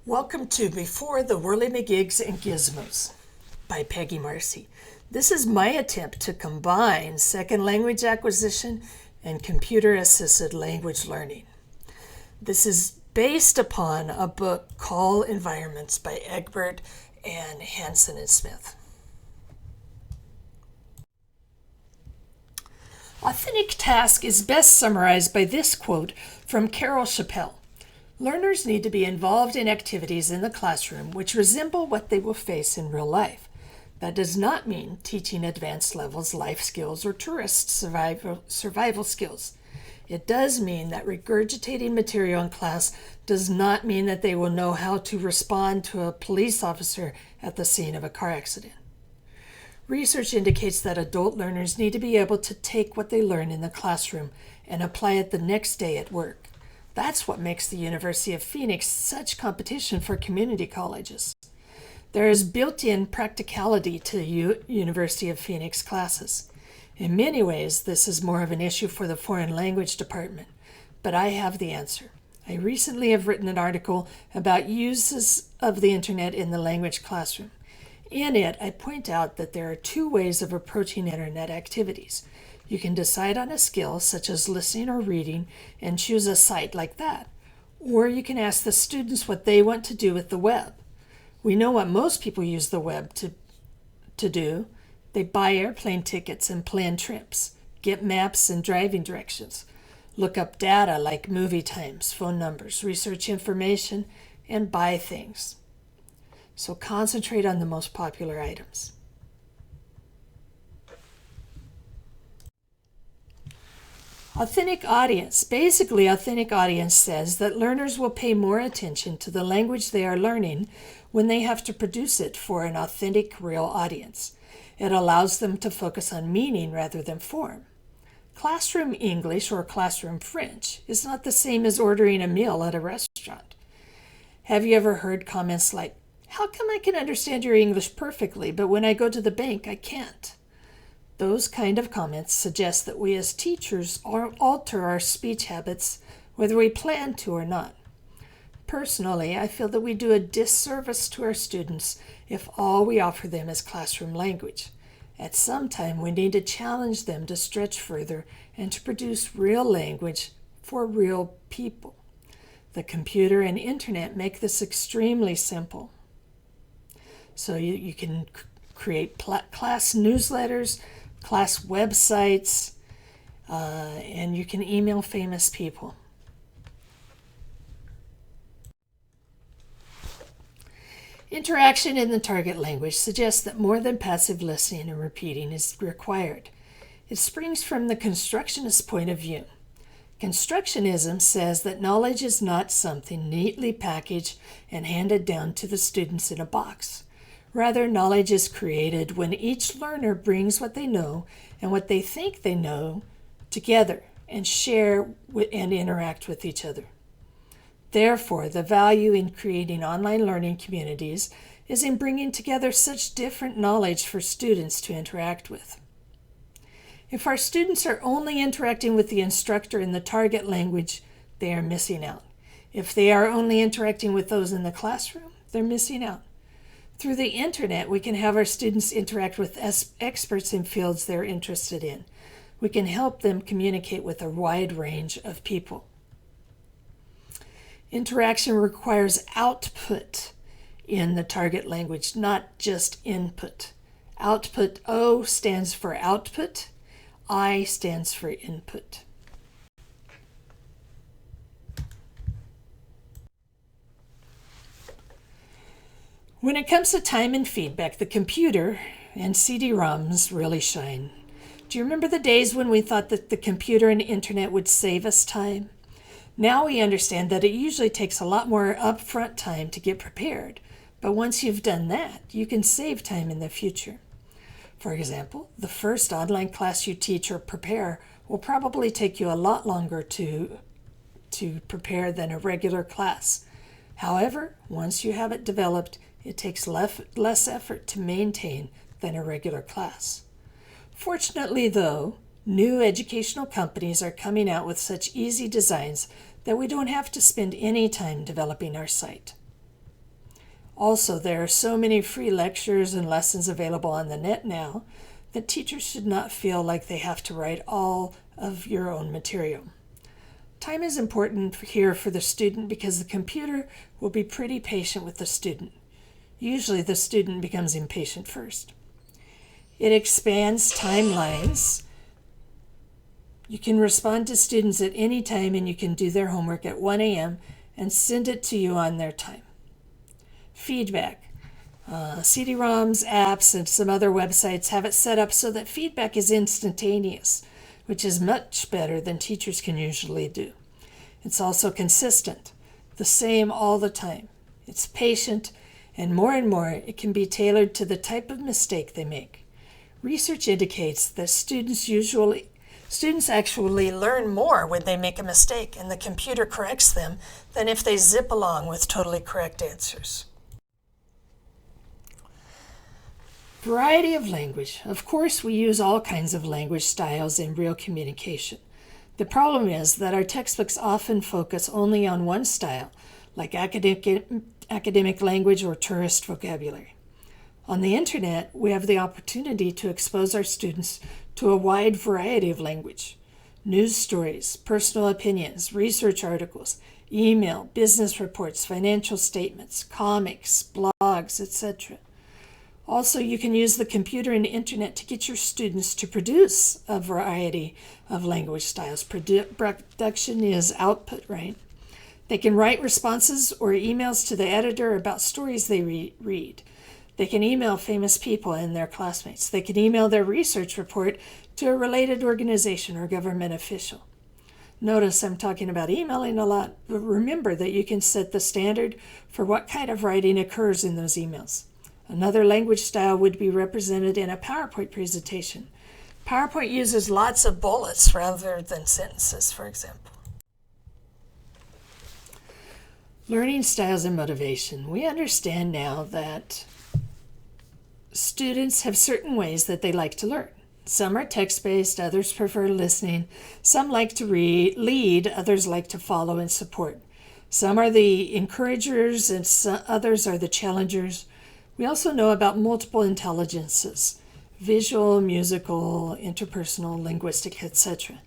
Welcome to Before the Whirlimagigs and Gizmos by Peggy Marcy. This is my attempt to combine second language acquisition and computer-assisted language learning. This is based upon a book, Call Environments by Egbert and Hansen and Smith. Authentic task is best summarized by this quote from Carol Chappell. Learners need to be involved in activities in the classroom which resemble what they will face in real life. That does not mean teaching advanced levels life skills or tourist survival skills. It does mean that regurgitating material in class does not mean that they will know how to respond to a police officer at the scene of a car accident. Research indicates that adult learners need to be able to take what they learn in the classroom and apply it the next day at work. That's what makes the University of Phoenix such competition for community colleges. There is built-in practicality to University of Phoenix classes. In many ways, this is more of an issue for the foreign language department, but I have the answer. I recently have written an article about uses of the internet in the language classroom. In it, I point out that there are two ways of approaching internet activities. You can decide on a skill, such as listening or reading, and choose a site like that. Or you can ask the students what they want to do with the web. We know what most people use the web to do. They buy airplane tickets and plan trips, get maps and driving directions, look up data like movie times, phone numbers, research information, and buy things. So concentrate on the most popular items. Authentic audience. Basically, authentic audience says that learners will pay more attention to the language they are learning when they have to produce it for an authentic, real audience. It allows them to focus on meaning rather than form. Classroom English or classroom French is not the same as ordering a meal at a restaurant. Have you ever heard comments like, "How come I can understand your English perfectly, but when I go to the bank, I can't?" Those kind of comments suggest that we as teachers alter our speech habits whether we plan to or not. Personally, I feel that we do a disservice to our students if all we offer them is classroom language. At some time, we need to challenge them to stretch further and to produce real language for real people. The computer and internet make this extremely simple. So you can create class newsletters, class websites, and you can email famous people. Interaction in the target language suggests that more than passive listening and repeating is required. It springs from the constructionist point of view. Constructionism says that knowledge is not something neatly packaged and handed down to the students in a box. Rather, knowledge is created when each learner brings what they know and what they think they know together and share and interact with each other. Therefore, the value in creating online learning communities is in bringing together such different knowledge for students to interact with. If our students are only interacting with the instructor in the target language, they are missing out. If they are only interacting with those in the classroom, they're missing out. Through the internet, we can have our students interact with experts in fields they're interested in. We can help them communicate with a wide range of people. Interaction requires output in the target language, not just input. Output, O stands for output, I stands for input. When it comes to time and feedback, the computer and CD-ROMs really shine. Do you remember the days when we thought that the computer and internet would save us time? Now we understand that it usually takes a lot more upfront time to get prepared, but once you've done that, you can save time in the future. For example, the first online class you teach or prepare will probably take you a lot longer to prepare than a regular class. However, once you have it developed, it takes less effort to maintain than a regular class. Fortunately, though, new educational companies are coming out with such easy designs that we don't have to spend any time developing our site. Also, there are so many free lectures and lessons available on the net now that teachers should not feel like they have to write all of your own material. Time is important here for the student because the computer will be pretty patient with the student. Usually the student becomes impatient first. It expands timelines. You can respond to students at any time, and you can do their homework at 1 a.m. and send it to you on their time. Feedback. CD-ROMs, apps, and some other websites have it set up so that feedback is instantaneous, which is much better than teachers can usually do. It's also consistent, the same all the time. It's patient, and more it can be tailored to the type of mistake they make. Research indicates that students actually learn more when they make a mistake and the computer corrects them than if they zip along with totally correct answers. Variety of language. Of course, we use all kinds of language styles in real communication. The problem is that our textbooks often focus only on one style, like academic language or tourist vocabulary. On the internet, we have the opportunity to expose our students to a wide variety of language. News stories, personal opinions, research articles, email, business reports, financial statements, comics, blogs, etc. Also, you can use the computer and internet to get your students to produce a variety of language styles. Production is output, right? They can write responses or emails to the editor about stories they read. They can email famous people and their classmates. They can email their research report to a related organization or government official. Notice I'm talking about emailing a lot, but remember that you can set the standard for what kind of writing occurs in those emails. Another language style would be represented in a PowerPoint presentation. PowerPoint uses lots of bullets rather than sentences, for example. Learning styles and motivation. We understand now that students have certain ways that they like to learn. Some are text-based, others prefer listening. Some like to lead, others like to follow and support. Some are the encouragers and others are the challengers. We also know about multiple intelligences: visual, musical, interpersonal, linguistic, etc.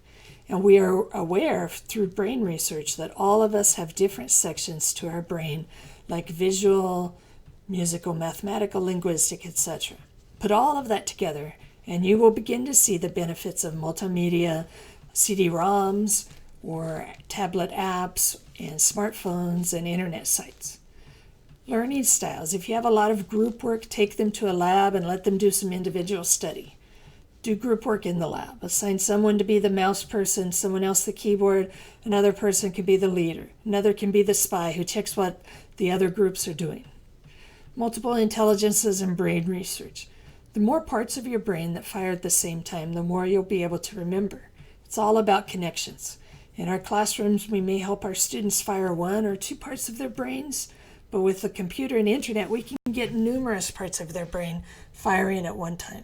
And we are aware through brain research that all of us have different sections to our brain, like visual, musical, mathematical, linguistic, etc. Put all of that together, and you will begin to see the benefits of multimedia, CD-ROMs, or tablet apps, and smartphones, and internet sites. Learning styles. If you have a lot of group work, take them to a lab and let them do some individual study. Do group work in the lab. Assign someone to be the mouse person, someone else the keyboard, another person can be the leader, another can be the spy who checks what the other groups are doing. Multiple intelligences and brain research. The more parts of your brain that fire at the same time, the more you'll be able to remember. It's all about connections. In our classrooms, we may help our students fire one or two parts of their brains, but with the computer and internet, we can get numerous parts of their brain firing at one time.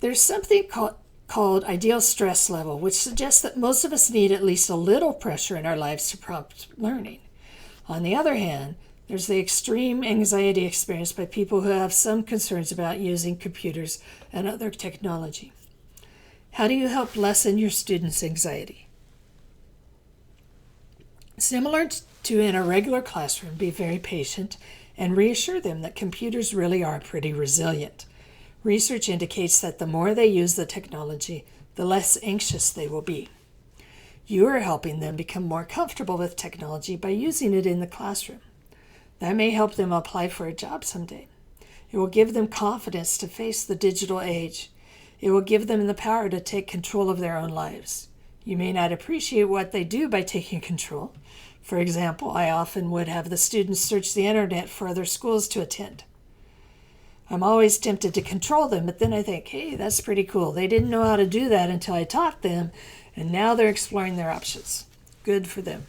There's something called ideal stress level, which suggests that most of us need at least a little pressure in our lives to prompt learning. On the other hand, there's the extreme anxiety experienced by people who have some concerns about using computers and other technology. How do you help lessen your students' anxiety? Similar to in a regular classroom, be very patient and reassure them that computers really are pretty resilient. Research indicates that the more they use the technology, the less anxious they will be. You are helping them become more comfortable with technology by using it in the classroom. That may help them apply for a job someday. It will give them confidence to face the digital age. It will give them the power to take control of their own lives. You may not appreciate what they do by taking control. For example, I often would have the students search the internet for other schools to attend. I'm always tempted to control them, but then I think, hey, that's pretty cool. They didn't know how to do that until I taught them, and now they're exploring their options. Good for them.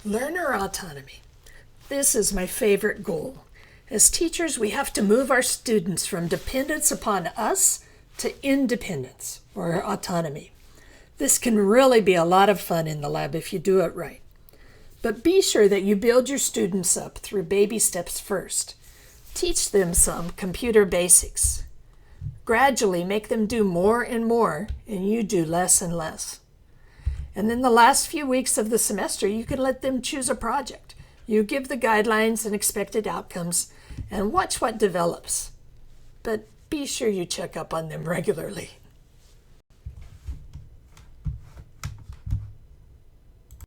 Learner autonomy. This is my favorite goal. As teachers, we have to move our students from dependence upon us to independence, or autonomy. This can really be a lot of fun in the lab if you do it right. But be sure that you build your students up through baby steps first. Teach them some computer basics. Gradually make them do more and more, and you do less and less. And then the last few weeks of the semester, you can let them choose a project. You give the guidelines and expected outcomes, and watch what develops. But be sure you check up on them regularly.